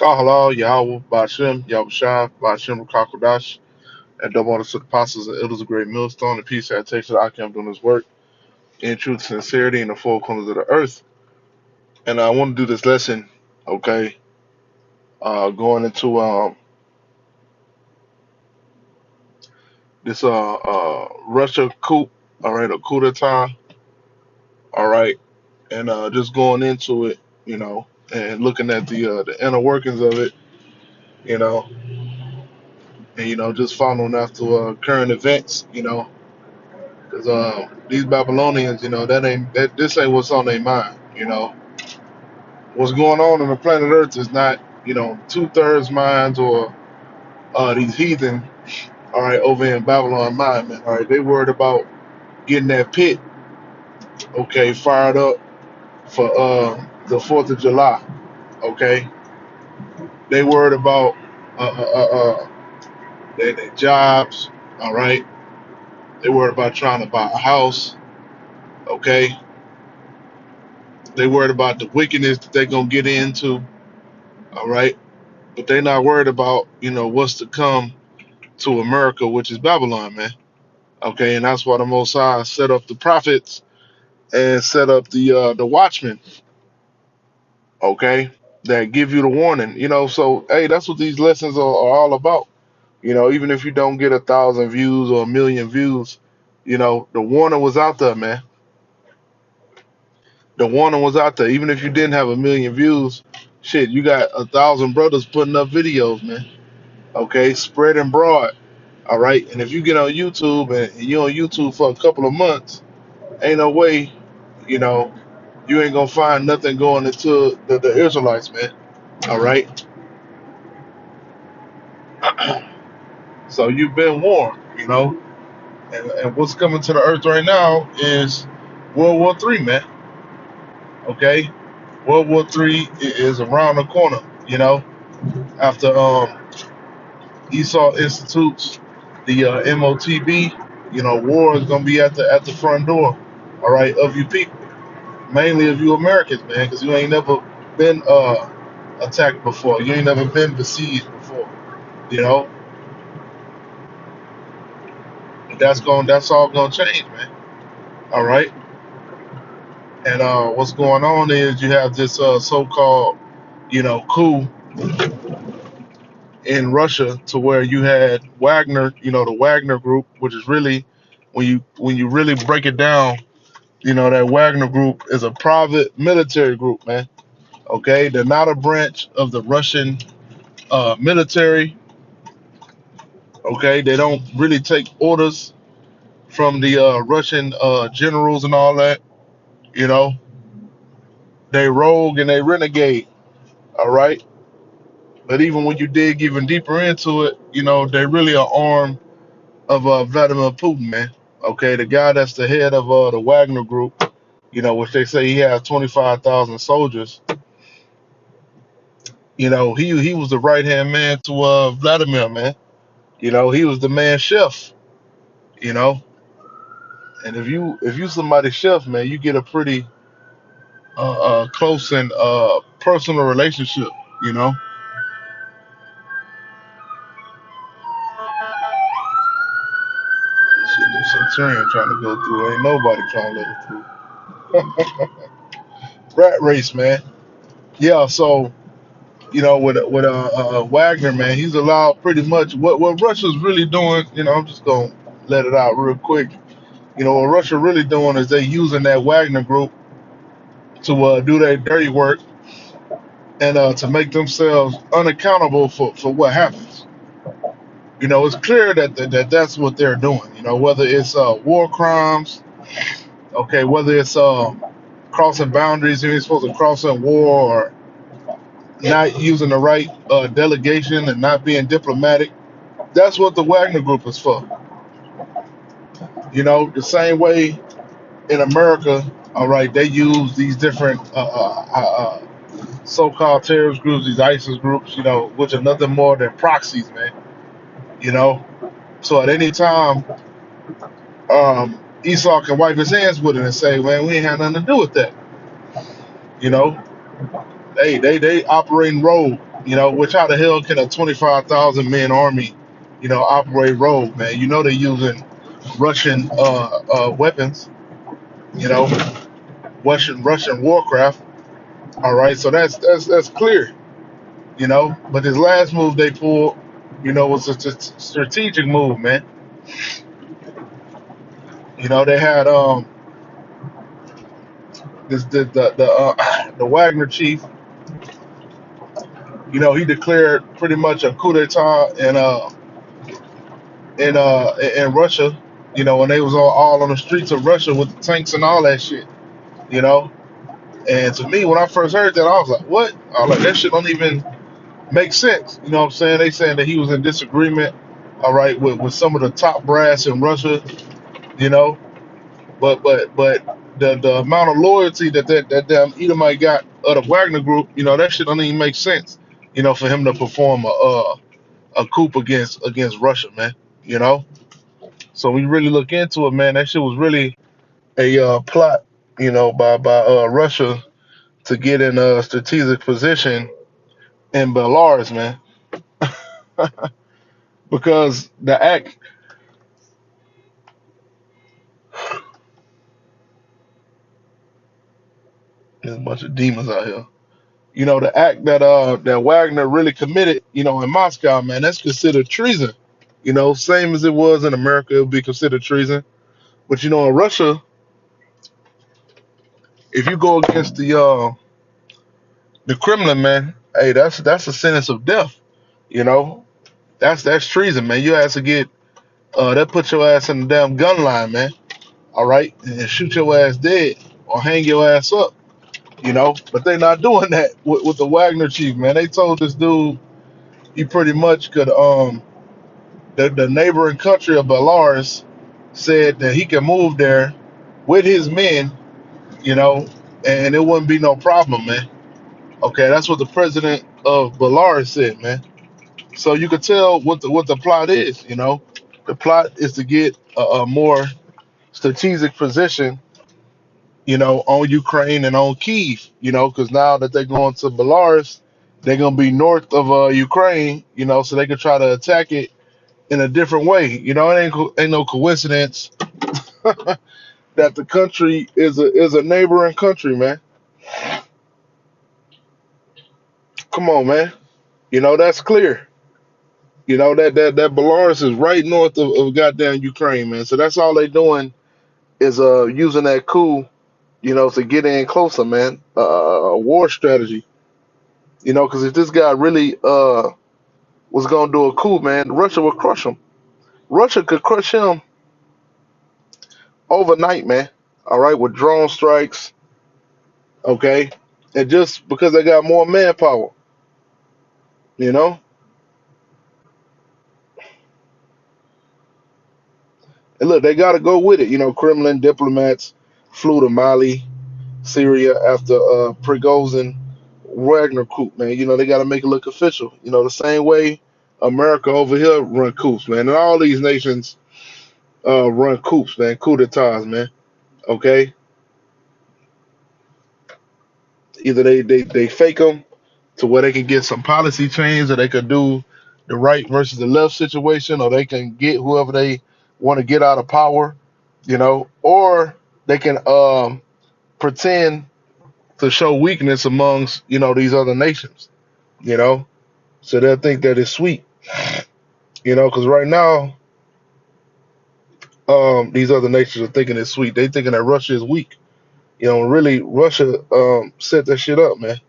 Kahala, Yahweh, Bashem, Yahushua, Bashem, Kakodash, and double honors to the apostles and elders of great millstone, and peace that takes to the Akim doing his work in truth, sincerity, in the four corners of the earth. And I want to do this lesson, okay, going into this Russia coup, all right, a coup d'etat, all right, and just going into it, and looking at the inner workings of it, you know, and just following after current events, because these Babylonians, this ain't what's on their mind. What's going on the planet Earth is not, 2/3 minds or these heathen, all right, over in Babylon mind, man. All right, they worried about getting that pit, okay, fired up for the 4th of July, okay. They worried about their jobs, all right. They worried about trying to buy a house, okay. They worried about the wickedness that they're gonna get into, all right. But they're not worried about, what's to come to America, which is Babylon, man. Okay, and that's why the Most High set up the prophets and set up the watchmen. Okay, that give you the warning. So hey, that's what these lessons are all about. Even if you don't get 1,000 views or 1,000,000 views, the warning was out there, man. The warning was out there. Even if you didn't have 1,000,000 views, shit, you got 1,000 brothers putting up videos, man. Okay, spreading broad. All right, and if you get on YouTube and you're on YouTube for a couple of months, ain't no way, you know, you ain't gonna find nothing going into the Israelites, man. All right, so you've been warned, and what's coming to the earth right now is World War III, man. Okay, World War III is around the corner. After Esau institutes the MOTB, war is gonna be at the front door. All right, of you people, mainly of you Americans, man, because you ain't never been attacked before. You ain't never been besieged before. You know, that's all gonna change, man. All right, and what's going on is you have this so-called, coup in Russia to where you had Wagner, the Wagner group, which is really when you really break it down, that Wagner group is a private military group, man. Okay, they're not a branch of the Russian military. Okay, they don't really take orders from the Russian generals and all that. You know, they rogue and they renegade. All right, but even when you dig even deeper into it, they really are armed of Vladimir Putin, man. Okay, the guy that's the head of the Wagner Group, which they say he has 25,000 soldiers. He was the right hand man to Vladimir, man. He was the man chef. You know, and if you somebody's chef, man, you get a pretty close and personal relationship. You know, shit, this Centurion trying to go through, ain't nobody trying to let it through. Rat race, man. Yeah, so with Wagner, man, he's allowed pretty much what Russia's really doing. I'm just gonna let it out real quick. What Russia really doing is they using that Wagner group to do their dirty work and to make themselves unaccountable for what happens. It's clear that's what they're doing. Whether it's war crimes, okay, whether it's crossing boundaries, you're supposed to cross in war, or not using the right delegation and not being diplomatic. That's what the Wagner Group is for. The same way in America, all right, they use these different so-called terrorist groups, these ISIS groups, which are nothing more than proxies, man. You know, so at any time, Esau can wipe his hands with it and say, "Man, we ain't had nothing to do with that." You know, they operate in rogue. Which how the hell can a 25,000 man army, operate rogue, man? They're using Russian weapons, you know, Russian warcraft. All right, so that's clear, But this last move they pulled, was a strategic move, man. They had this the Wagner chief. He declared pretty much a coup d'état in Russia. When they was all on the streets of Russia with the tanks and all that shit. You know, and to me, when I first heard that, I was like, "What?" I was like, "That shit don't even make sense." You know what I'm saying? They saying that he was in disagreement, all right, with some of the top brass in Russia. You know, but the amount of loyalty that damn Edomite got of the Wagner group, that shit don't even make sense. For him to perform a coup against Russia, man. You know, so we really look into it, man. That shit was really a plot, by Russia to get in a strategic position in Belarus, man, because the act there's a bunch of demons out here. The act that Wagner really committed, in Moscow, man, that's considered treason. Same as it was in America, it would be considered treason. But in Russia, if you go against the Kremlin, man, hey, that's a sentence of death. You know, that's treason, man. You have to get that put your ass in the damn gun line, man. All right, and shoot your ass dead or hang your ass up. But they're not doing that with the Wagner chief, man. They told this dude he pretty much could the neighboring country of Belarus said that he can move there with his men, you know, and it wouldn't be no problem, man. Okay, that's what the president of Belarus said, man. So you could tell what the plot is, The plot is to get a more strategic position, on Ukraine and on Kiev, because now that they're going to Belarus, they're gonna be north of Ukraine, so they can try to attack it in a different way. It ain't no coincidence that the country is a neighboring country, man. Come on, man. That's clear. That Belarus is right north of goddamn Ukraine, man. So that's all they doing is using that coup, to get in closer, man. A war strategy, because if this guy really was gonna do a coup, man, Russia would crush him. Russia could crush him overnight, man. All right, with drone strikes, okay, and just because they got more manpower, you know. And look, they got to go with it. Kremlin diplomats flew to Mali, Syria after Prigozhin Wagner coup, man. They got to make it look official. The same way America over here run coups, man, and all these nations run coups, man, coup d'etats, man. Okay, either they fake them to where they can get some policy change, or they could do the right versus the left situation, or they can get whoever they want to get out of power, or they can pretend to show weakness amongst these other nations, you know, so they'll think that it's sweet, because right now these other nations are thinking it's sweet. They thinking that Russia is weak, really Russia set that shit up, man.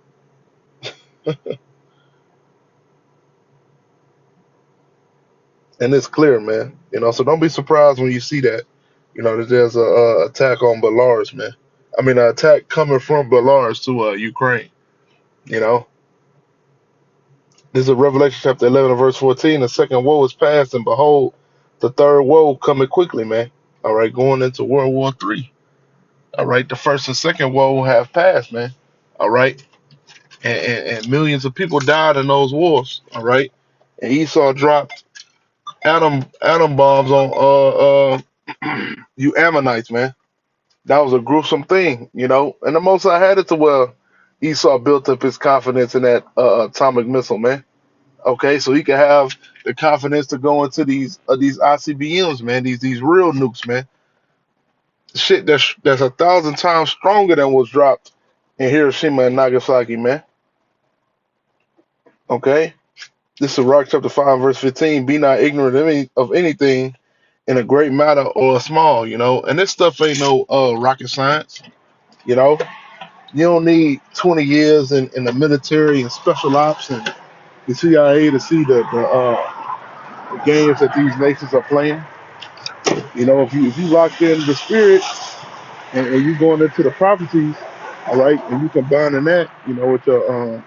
And it's clear, man. So don't be surprised when you see that, that there's a attack on Belarus, man. I mean, an attack coming from Belarus to Ukraine. You know, this is Revelation chapter 11 and verse 14. The second woe is past, and behold, the third woe coming quickly, man. All right, going into World War III. All right, the first and second woe have passed, man. All right, and millions of people died in those wars. All right, and Esau dropped atom bombs on you Ammonites, man. That was a gruesome thing, and the Most I had it to where, Esau built up his confidence in that atomic missile, man. Okay, so he can have the confidence to go into these ICBMs, man. These real nukes, man. Shit that's 1,000 times stronger than was dropped in Hiroshima and Nagasaki, man. Okay, this is Rock chapter 5 verse 15. Be not ignorant of anything in a great matter or a small, And this stuff ain't no rocket science, you know. You don't need 20 years in the military and special ops and the CIA to see the games that these nations are playing. If you locked in the spirit and you going into the prophecies, all right, and you combining that, with your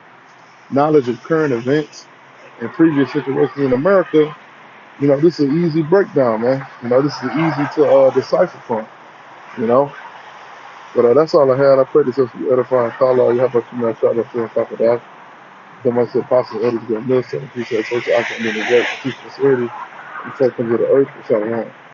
knowledge of current events and previous situations in America, this is an easy breakdown, man. This is easy to decipher from, you know. But that's all I had. I pray this is edifying. Call all you have a female shot up there on top of that. Somebody said possible others get missed, and he said social action in the work, teach prosperity, and take them to the earth, which I want.